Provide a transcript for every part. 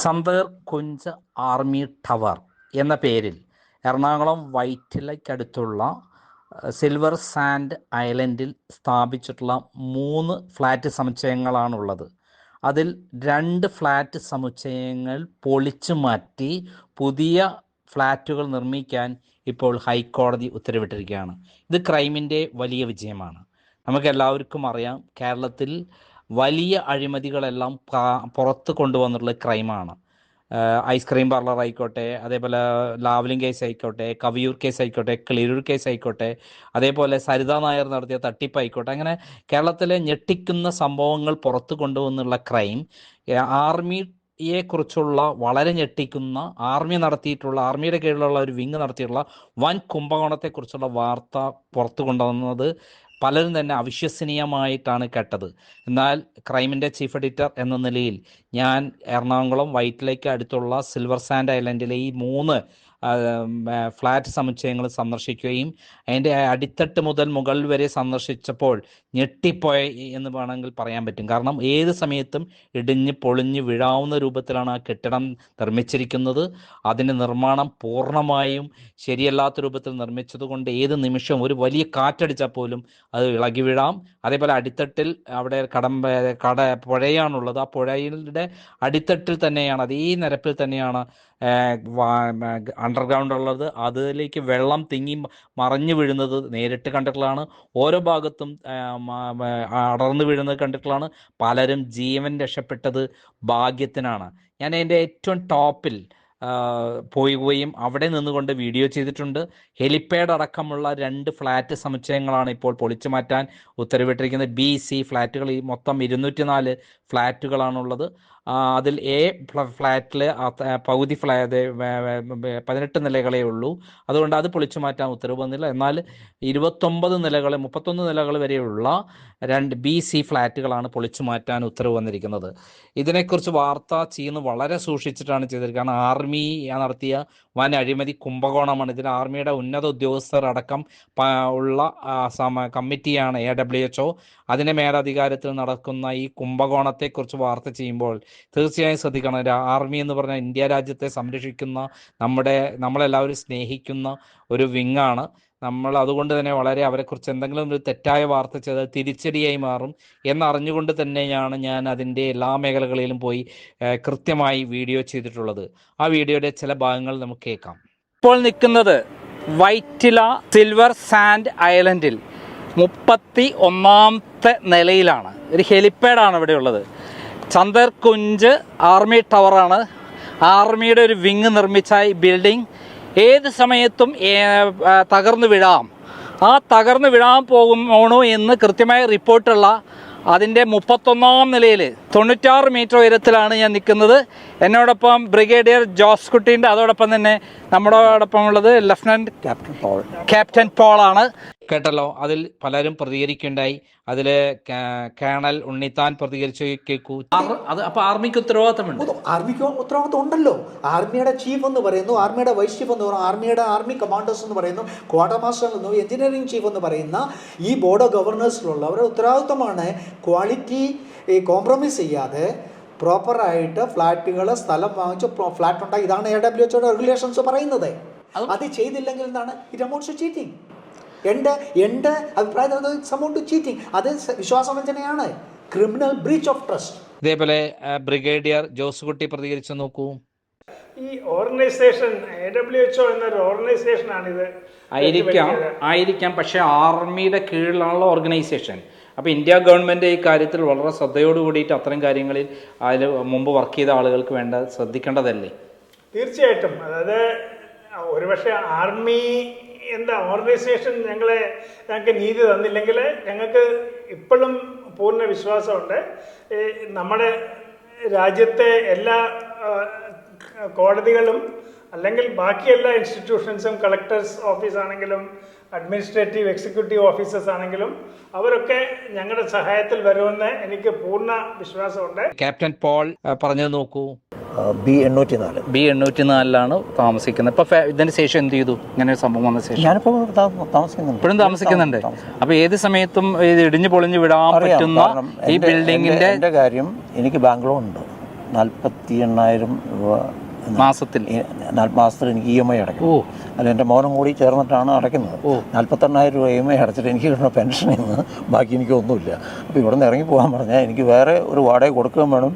Chander Kunj army tower എന്ന പേരിൽ Ernakulam വൈറ്റിലയ്ക്കടുത്തുള്ള silver sand ഐലൻഡിൽ സ്ഥാപിച്ചിട്ടുള്ള 3 ഫ്ലാറ്റ് സമുച്ചയങ്ങളാണുള്ളത്. അതിൽ 2 ഫ്ലാറ്റ് സമുച്ചയങ്ങൾ പൊളിച്ചു മാറ്റി പുതിയ ഫ്ലാറ്റുകൾ നിർമ്മിക്കാൻ ഇപ്പോൾ ഹൈക്കോടതി ഉത്തരവിട്ടിരിക്കുകയാണ്. ഇത് ക്രൈമിൻ്റെ വലിയ വിജയമാണ്. നമുക്കെല്ലാവർക്കും അറിയാം, കേരളത്തിൽ വലിയ അഴിമതികളെല്ലാം പുറത്ത് കൊണ്ടുവന്നിട്ടുള്ള ക്രൈമാണ്. ഐസ്ക്രീം പാർലർ ആയിക്കോട്ടെ, അതേപോലെ ലാവ്ലിൻ കേസ് ആയിക്കോട്ടെ, കവിയൂർ കേസ് ആയിക്കോട്ടെ, ക്ലിരൂർ കേസ് ആയിക്കോട്ടെ, അതേപോലെ സരിതാ നായർ നടത്തിയ തട്ടിപ്പ് ആയിക്കോട്ടെ, അങ്ങനെ കേരളത്തിലെ ഞെട്ടിക്കുന്ന സംഭവങ്ങൾ പുറത്ത് കൊണ്ടുവന്നുള്ള ക്രൈം ആർമിയെക്കുറിച്ചുള്ള വളരെ ഞെട്ടിക്കുന്ന ആർമിയുടെ കീഴിലുള്ള ഒരു വിങ് നടത്തിയിട്ടുള്ള വൻ കുംഭകോണത്തെക്കുറിച്ചുള്ള വാർത്ത പുറത്തു കൊണ്ടുവന്നത് പലരും തന്നെ അവിശ്വസനീയമായിട്ടാണ് കേട്ടത്. എന്നാൽ ക്രൈമിൻ്റെ ചീഫ് എഡിറ്റർ എന്ന നിലയിൽ ഞാൻ എറണാകുളം വൈറ്റിലേക്ക് അടുത്തുള്ള സിൽവർ സാൻഡ് ഐലൻഡിലെ ഈ 3 ഫ്ലാറ്റ് സമുച്ചയങ്ങൾ സന്ദർശിക്കുകയും അതിൻ്റെ അടിത്തട്ട് മുതൽ മുകളിൽ വരെ സന്ദർശിച്ചപ്പോൾ ഞെട്ടിപ്പോയി എന്ന് വേണമെങ്കിൽ പറയാൻ പറ്റും. കാരണം ഏത് സമയത്തും ഇടിഞ്ഞ് പൊളിഞ്ഞ് വീഴാവുന്ന രൂപത്തിലാണ് ആ കെട്ടിടം നിർമ്മിച്ചിരിക്കുന്നത്. അതിൻ്റെ നിർമ്മാണം പൂർണ്ണമായും ശരിയല്ലാത്ത രൂപത്തിൽ നിർമ്മിച്ചതുകൊണ്ട് ഏത് നിമിഷവും ഒരു വലിയ കാറ്റടിച്ചാൽ പോലും അത് ഇളകി വീഴാം. അതേപോലെ അടിത്തട്ടിൽ അവിടെ പുഴയാണുള്ളത്. ആ പുഴയുടെ അടിത്തട്ടിൽ തന്നെയാണ്, അതേ നിരപ്പിൽ തന്നെയാണ് അണ്ടർഗ്രൗണ്ട് ഉള്ളത്. അതിലേക്ക് വെള്ളം തിങ്ങി മറിഞ്ഞു വീഴുന്നത് നേരിട്ട് കണ്ടിട്ടുള്ളതാണ്. ഓരോ ഭാഗത്തും അടർന്നു വീഴുന്നത് കണ്ടിട്ടുള്ളതാണ്. പലരും ജീവൻ രക്ഷപ്പെട്ടത് ഭാഗ്യത്തിനാണ്. ഞാൻ അതിൻ്റെ ഏറ്റവും ടോപ്പിൽ പോവുകയും അവിടെ നിന്നുകൊണ്ട് വീഡിയോ ചെയ്തിട്ടുണ്ട്. ഹെലിപ്പാഡ് അടക്കമുള്ള 2 ഫ്ലാറ്റ് സമുച്ചയങ്ങളാണ് ഇപ്പോൾ പൊളിച്ചു മാറ്റാൻ ഉത്തരവിട്ടിരിക്കുന്നത്. BC ഫ്ലാറ്റുകൾ, ഈ മൊത്തം 204 ഫ്ലാറ്റുകളാണുള്ളത്. അതിൽ A ഫ്ലാറ്റിൽ പകുതി 18 നിലകളേ ഉള്ളൂ. അതുകൊണ്ട് അത് പൊളിച്ചു മാറ്റാൻ ഉത്തരവ് വന്നില്ല. എന്നാൽ 31 നിലകൾ വരെയുള്ള 2 BC ഫ്ലാറ്റുകളാണ് പൊളിച്ചു മാറ്റാൻ ഉത്തരവ് വന്നിരിക്കുന്നത്. ഇതിനെക്കുറിച്ച് വാർത്ത ചെയ്യുന്നത് വളരെ സൂക്ഷിച്ചിട്ടാണ് ചെയ്തിരിക്കുന്നത്. കാരണം ആർമി നടത്തിയ വൻ അഴിമതി കുംഭകോണമാണ്. ഇതിൽ ആർമിയുടെ ഉന്നത ഉദ്യോഗസ്ഥർ അടക്കം ഉള്ള കമ്മിറ്റിയാണ് AWHO. അതിൻ്റെ മേലധികാരത്തിൽ നടക്കുന്ന ഈ കുംഭകോണത്തെക്കുറിച്ച് വാർത്ത ചെയ്യുമ്പോൾ തീർച്ചയായും ശ്രദ്ധിക്കണം. ആർമി എന്ന് പറഞ്ഞാൽ ഇന്ത്യ രാജ്യത്തെ സംരക്ഷിക്കുന്ന, നമ്മളെല്ലാവരും സ്നേഹിക്കുന്ന ഒരു വിങ്ങാണ്. നമ്മൾ അതുകൊണ്ട് തന്നെ വളരെ അവരെക്കുറിച്ച് എന്തെങ്കിലും ഒരു തെറ്റായ വാർത്ത ചെയ്താൽ തിരിച്ചടിയായി മാറും എന്നറിഞ്ഞുകൊണ്ട് തന്നെയാണ് ഞാൻ അതിൻ്റെ എല്ലാ മേഖലകളിലും പോയി കൃത്യമായി വീഡിയോ ചെയ്തിട്ടുള്ളത്. ആ വീഡിയോയുടെ ചില ഭാഗങ്ങൾ നമുക്ക് കേൾക്കാം. ഇപ്പോൾ നിൽക്കുന്നത് വൈറ്റില സിൽവർ സാൻഡ് ഐലൻഡിൽ 31ാമത്തെ നിലയിലാണ്. ഒരു ഹെലിപ്പാഡാണ് ഇവിടെ ഉള്ളത്. ചന്ദേർ കുഞ്ച് ആർമി ടവറാണ്. ആർമിയുടെ ഒരു വിങ് നിർമ്മിച്ച ഈ ബിൽഡിംഗ് ഏത് സമയത്തും തകർന്നു വീഴാം. ആ തകർന്നു വീഴാൻ പോകുമോ എന്ന് കൃത്യമായ റിപ്പോർട്ടുള്ള അതിൻ്റെ 31ാം നിലയിൽ 96 മീറ്റർ ഉയരത്തിലാണ് ഞാൻ നിൽക്കുന്നത്. എന്നോടൊപ്പം ബ്രിഗേഡിയർ ജോസ് കുട്ടീൻ്റെ, അതോടൊപ്പം തന്നെ നമ്മളോടൊപ്പം ഉള്ളത് ലഫ്റ്റനന്റ് ക്യാപ്റ്റൻ പോളാണ്. കേട്ടല്ലോ, അതിൽ പലരും പ്രതികരിക്കുകയുണ്ടായി. അതിൽ കേണൽ ഉണ്ണിത്താൻ പ്രതികരിച്ചു. കേൾക്കൂ. അത് അപ്പോൾ ആർമിക്ക് ഉത്തരവാദിത്തമുണ്ട്. ആർമിക്ക് ഉത്തരവാദിത്തം ഉണ്ടല്ലോ. ആർമിയുടെ ചീഫ് എന്ന് പറയുന്നു, ആർമിയുടെ വൈസ് ചീഫ് എന്ന് പറയുന്നു, ആർമി കമാൻഡേഴ്സ് എന്ന് പറയുന്നു, ക്വാർട്ടർ മാസ്റ്റർ എന്ന്, എഞ്ചിനീയറിംഗ് ചീഫ് എന്ന് പറയുന്ന ഈ ബോർഡ് ഓഫ് ഗവർണേഴ്സിലുള്ള അവരുടെ ഉത്തരവാദിത്തമാണ് ക്വാളിറ്റി കോംപ്രമൈസ് ചെയ്യാതെ പ്രോപ്പറായിട്ട് ഫ്ലാറ്റുകൾ സ്ഥലം വാങ്ങിച്ച് ഫ്ലാറ്റ് ഉണ്ടായി. ഇതാണ് AWHO റെഗുലേഷൻസ് പറയുന്നത്. അത് ചെയ്തില്ലെങ്കിൽ എന്താണ്? It amounts to cheating. എൻ്റെ അഭിപ്രായത്തിൽ ചീറ്റിംഗ്, അത് വിശ്വാസവഞ്ചനയാണ്, ക്രിമിനൽ ബ്രീച്ച് ഓഫ് ട്രസ്റ്റ്. ഇതേപോലെ ബ്രിഗേഡിയർ ജോസ് കുട്ടി പ്രതികരിച്ചു. നോക്കൂ. ഈ ഓർഗനൈസേഷൻ AWHO എന്നൊരു ഓർഗനൈസേഷനാണിത്. ആയിരിക്കാം, പക്ഷേ ആർമിയുടെ കീഴിലുള്ള ഓർഗനൈസേഷൻ. അപ്പോൾ ഇന്ത്യ ഗവൺമെൻറ് ഈ കാര്യത്തിൽ വളരെ ശ്രദ്ധയോട് കൂടിയിട്ട് അത്തരം കാര്യങ്ങളിൽ അതിൽ മുമ്പ് വർക്ക് ചെയ്ത ആളുകൾക്ക് ശ്രദ്ധിക്കേണ്ടതല്ലേ? തീർച്ചയായിട്ടും. അതായത് ഒരുപക്ഷെ ആർമി എന്താ ഓർഗനൈസേഷൻ ഞങ്ങൾക്ക് നീതി തന്നില്ലെങ്കിൽ ഞങ്ങൾക്ക് ഇപ്പോഴും പൂർണ്ണ വിശ്വാസമുണ്ട് നമ്മുടെ രാജ്യത്തെ എല്ലാ കോടതികളും അല്ലെങ്കിൽ ബാക്കി എല്ലാ ഇൻസ്റ്റിറ്റ്യൂഷൻസും, കളക്ടേഴ്സ് ഓഫീസ് ആണെങ്കിലും അഡ്മിനിസ്ട്രേറ്റീവ് എക്സിക്യൂട്ടീവ് ഓഫീസേഴ്സ് ആണെങ്കിലും അവരൊക്കെ ഞങ്ങളുടെ സഹായത്തിൽ വരുമെന്ന് എനിക്ക് പൂർണ്ണ വിശ്വാസമുണ്ട്. ക്യാപ്റ്റൻ പോൾ പറഞ്ഞത് നോക്കൂ. B804 താമസിക്കുന്നത്. ഇപ്പൊ ഇതിന് ശേഷം എന്ത് ചെയ്തു? ഇങ്ങനെ ഒരു സംഭവം വന്ന ശേഷം ഇപ്പോഴും താമസിക്കുന്നുണ്ട്. അപ്പൊ ഏത് സമയത്തും ഇത് ഇടിഞ്ഞു പൊളിഞ്ഞു വിടാൻ പറ്റുന്ന ഈ ബിൽഡിങ്ങിന്റെ കാര്യം എനിക്ക് ബാംഗ്ലൂർ ഉണ്ട്. 48,000 രൂപ മാസത്തിൽ മാസത്തിൽ എനിക്ക് EMI അടയ്ക്കും. അല്ല, എൻ്റെ മോനും കൂടി ചേർന്നിട്ടാണ് അടയ്ക്കുന്നത്. 48,000 രൂപ EMI അടച്ചിട്ട് എനിക്ക് കിട്ടുന്ന പെൻഷനിൽ നിന്ന് ബാക്കി എനിക്കൊന്നുമില്ല. അപ്പോൾ ഇവിടെ നിന്ന് ഇറങ്ങി പോകാൻ പറഞ്ഞാൽ എനിക്ക് വേറെ ഒരു വാടക കൊടുക്കുകയും വേണം,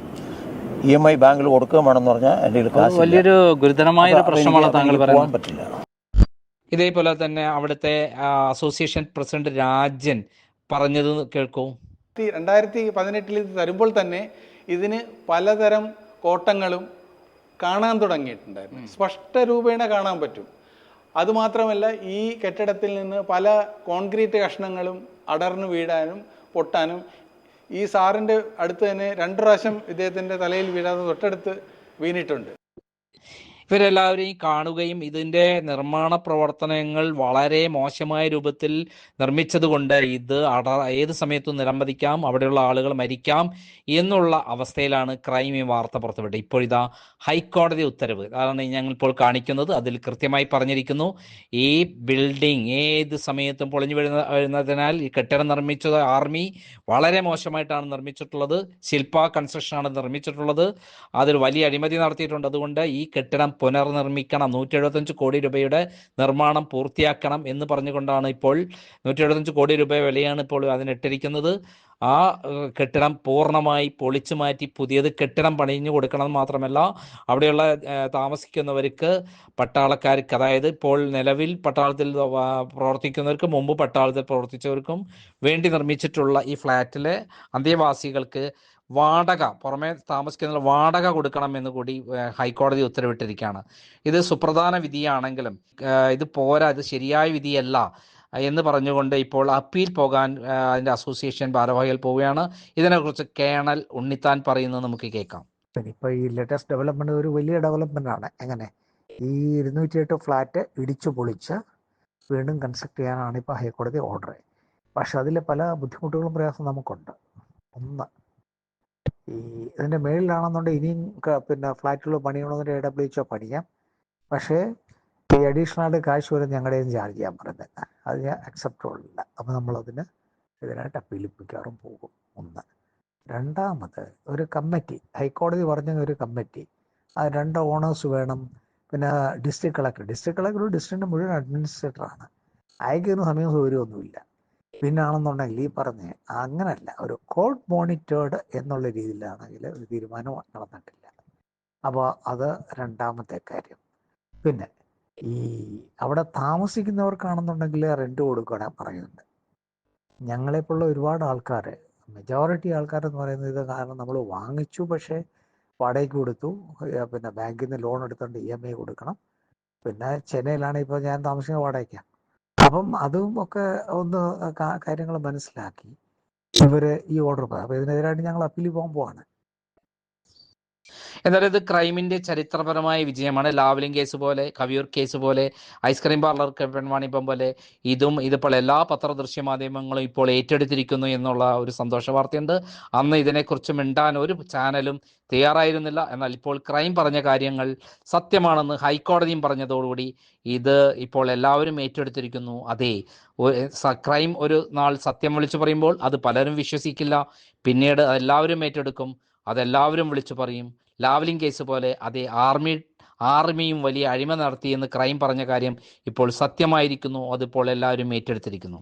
EMI ബാങ്കിൽ കൊടുക്കുകയും വേണമെന്ന് പറഞ്ഞാൽ എൻ്റെ കയ്യിൽ കാശ് വലിയൊരു ഗുരുതരമായ പ്രശ്നമാണ് താങ്കൾ പോകാൻ പറ്റില്ല. ഇതേപോലെ തന്നെ അവിടുത്തെ അസോസിയേഷൻ പ്രസിഡന്റ് രാജൻ പറഞ്ഞത് കേൾക്കൂ. 2018 ഇത് തരുമ്പോൾ തന്നെ ഇതിന് പലതരം കോട്ടങ്ങളും കാണാൻ തുടങ്ങിയിട്ടുണ്ടായിരുന്നു. സ്പഷ്ട രൂപേണ കാണാൻ പറ്റും. അതുമാത്രമല്ല, ഈ കെട്ടിടത്തിൽ നിന്ന് പല കോൺക്രീറ്റ് കഷ്ണങ്ങളും അടർന്നു വീഴാനും പൊട്ടാനും, ഈ സാറിൻ്റെ അടുത്ത് തന്നെ 2 പ്രാവശ്യം ഇദ്ദേഹത്തിൻ്റെ തലയിൽ വീഴാതെ തൊട്ടടുത്ത് വീണിട്ടുണ്ട്. ഇവരെല്ലാവരെയും കാണുകയും ഇതിൻ്റെ നിർമ്മാണ പ്രവർത്തനങ്ങൾ വളരെ മോശമായ രൂപത്തിൽ നിർമ്മിച്ചതുകൊണ്ട് ഇത് ഏത് സമയത്തും നിലംപതിക്കാം, അവിടെയുള്ള ആളുകൾ മരിക്കാം എന്നുള്ള അവസ്ഥയിലാണ് ക്രൈം ഈ വാർത്ത പുറത്തുവിട്ടത്. ഇപ്പോഴിതാ ഹൈക്കോടതി ഉത്തരവ് അതാണ് ഞങ്ങളിപ്പോൾ കാണിക്കുന്നത്. അതിൽ കൃത്യമായി പറഞ്ഞിരിക്കുന്നു, ഈ ബിൽഡിംഗ് ഏത് സമയത്തും പൊളിഞ്ഞു വീഴുന്നതിനാൽ ഈ കെട്ടിടം നിർമ്മിച്ചത് ആർമി വളരെ മോശമായിട്ടാണ് നിർമ്മിച്ചിട്ടുള്ളത്. ശില്പ കൺസ്ട്രക്ഷനാണ് നിർമ്മിച്ചിട്ടുള്ളത്. അതിൽ വലിയ അഴിമതി നടത്തിയിട്ടുണ്ട്. അതുകൊണ്ട് ഈ കെട്ടിടം പുനർനിർമ്മിക്കണം, 175 കോടി രൂപയുടെ നിർമ്മാണം പൂർത്തിയാക്കണം എന്ന് പറഞ്ഞുകൊണ്ടാണ് ഇപ്പോൾ 175 കോടി രൂപ വിലയാണ് ഇപ്പോൾ അതിനിട്ടിരിക്കുന്നത്. ആ കെട്ടിടം പൂർണ്ണമായി പൊളിച്ചു മാറ്റി പുതിയത് കെട്ടിടം പണിഞ്ഞു കൊടുക്കണം. മാത്രമല്ല, അവിടെയുള്ള താമസിക്കുന്നവർക്ക് പട്ടാളക്കാർക്ക്, അതായത് ഇപ്പോൾ നിലവിൽ പട്ടാളത്തിൽ പ്രവർത്തിക്കുന്നവർക്ക്, മുമ്പ് പട്ടാളത്തിൽ പ്രവർത്തിച്ചവർക്കും വേണ്ടി നിർമ്മിച്ചിട്ടുള്ള ഈ ഫ്ലാറ്റിലെ അന്തേവാസികൾക്ക് വാടക, പുറമെ താമസിക്കുന്ന വാടക കൊടുക്കണം എന്ന് കൂടി ഹൈക്കോടതി ഉത്തരവിട്ടിരിക്കുകയാണ്. ഇത് സുപ്രധാന വിധിയാണെങ്കിലും ഇത് പോരാ, ഇത് ശരിയായ വിധിയല്ല എന്ന് പറഞ്ഞുകൊണ്ട് ഇപ്പോൾ അപ്പീൽ പോകാൻ അതിൻ്റെ അസോസിയേഷൻ ഭാരവാഹികൾ പോവുകയാണ്. ഇതിനെക്കുറിച്ച് കേണൽ ഉണ്ണിത്താൻ പറയുന്നത് നമുക്ക് കേൾക്കാം. ഇപ്പോൾ ഈ ലേറ്റസ്റ്റ് ഡെവലപ്മെന്റ് ഒരു വലിയ ഡെവലപ്മെന്റ് ആണ്. എങ്ങനെ ഈ 208 ഫ്ലാറ്റ് ഇടിച്ചു പൊളിച്ച് വീണ്ടും കൺസ്ട്രക്ട് ചെയ്യാനാണ് ഇപ്പോൾ ഹൈക്കോടതി ഓർഡർ. പക്ഷെ അതിൽ പല ബുദ്ധിമുട്ടുകളും പ്രയാസം നമുക്കുണ്ട്. ഒന്ന്, ഈ ഇതിൻ്റെ മേളിലാണെന്നുണ്ടെങ്കിൽ ഇനിയും പിന്നെ ഫ്ലാറ്റുകൾ പണിയണമെന്നുണ്ടെങ്കിൽ AWHO പണിയാം. പക്ഷേ ഈ അഡീഷണൽ കാശ് വരെ ഞങ്ങളുടെ ചാർജ് ചെയ്യാൻ പറയുന്നത്, അത് ഞാൻ അക്സെപ്റ്റബിൾ അല്ല. അപ്പോൾ നമ്മളതിന് ഇതിനായിട്ട് അപ്പീലിപ്പിക്കാറും പോകും. ഒന്ന്. രണ്ടാമത്, ഒരു കമ്മിറ്റി, ഹൈക്കോടതി പറഞ്ഞ ഒരു കമ്മിറ്റി, ആ 2 ഓണേഴ്സ് വേണം. പിന്നെ ഡിസ്ട്രിക്ട് കളക്ടർ ഒരു ഡിസ്ട്രിക്റ്റിൻ്റെ മുഴുവൻ അഡ്മിനിസ്ട്രേറ്ററാണ്. അയക്കുന്ന സമയം സൗകര്യമൊന്നുമില്ല. പിന്നെ ആണെന്നുണ്ടെങ്കിൽ ഈ പറഞ്ഞ അങ്ങനല്ല, ഒരു കോർട്ട് മോണിറ്റേർഡ് എന്നുള്ള രീതിയിലാണെങ്കിൽ ഒരു തീരുമാനം നടന്നിട്ടില്ല. അപ്പോൾ അത് രണ്ടാമത്തെ കാര്യം. പിന്നെ ഈ അവിടെ താമസിക്കുന്നവർക്കാണെന്നുണ്ടെങ്കിൽ റെന്റ് കൊടുക്കണം പറയുന്നുണ്ട്. ഞങ്ങളെപ്പോലുള്ള ഒരുപാട് ആൾക്കാർ, മെജോറിറ്റി ആൾക്കാരെന്ന് പറയുന്നത് ഇത് കാരണം നമ്മൾ വാങ്ങിച്ചു, പക്ഷേ വാടകയ്ക്ക് കൊടുത്തു, പിന്നെ ബാങ്കിൽ നിന്ന് ലോൺ എടുത്തുകൊണ്ട് EMI കൊടുക്കണം. പിന്നെ ചെന്നൈയിലാണ് ഇപ്പോൾ ഞാൻ താമസിക്കുന്ന വാടകയ്ക്കാണ്. അപ്പം അതും ഒക്കെ ഒന്ന് കാര്യങ്ങൾ മനസ്സിലാക്കി ഇവർ ഈ ഓർഡർ പോയി. അപ്പോൾ ഇതിനെതിരായിട്ട് ഞങ്ങൾ അപ്പീൽ പോകാൻ പോവാണ്. എന്നാലും ഇത് ക്രൈമിന്റെ ചരിത്രപരമായ വിജയമാണ്. ലാവ്ലിൻ കേസ് പോലെ, കവിയൂർ കേസ് പോലെ, ഐസ്ക്രീം പാർലർ പെൺവാണിപ്പം പോലെ ഇതിപ്പോൾ എല്ലാ പത്രദൃശ്യ മാധ്യമങ്ങളും ഇപ്പോൾ ഏറ്റെടുത്തിരിക്കുന്നു എന്നുള്ള ഒരു സന്തോഷ വാർത്തയുണ്ട്. അന്ന് ഇതിനെക്കുറിച്ച് മിണ്ടാൻ ഒരു ചാനലും തയ്യാറായിരുന്നില്ല. എന്നാൽ ഇപ്പോൾ ക്രൈം പറഞ്ഞ കാര്യങ്ങൾ സത്യമാണെന്ന് ഹൈക്കോടതിയും പറഞ്ഞതോടുകൂടി ഇത് ഇപ്പോൾ എല്ലാവരും ഏറ്റെടുത്തിരിക്കുന്നു. അതെ, ക്രൈം ഒരു നാൾ സത്യം വിളിച്ചു പറയുമ്പോൾ അത് പലരും വിശ്വസിക്കില്ല. പിന്നീട് എല്ലാവരും ഏറ്റെടുക്കും, അതെല്ലാവരും വിളിച്ചു പറയും. ലാവ്ലിൻ കേസ് പോലെ അതേ ആർമിയും വലിയ അഴിമതി നടത്തിയെന്ന് ക്രൈം പറഞ്ഞ കാര്യം ഇപ്പോൾ സത്യമായിരിക്കുന്നു. അതിപ്പോൾ എല്ലാവരും ഏറ്റെടുത്തിരിക്കുന്നു.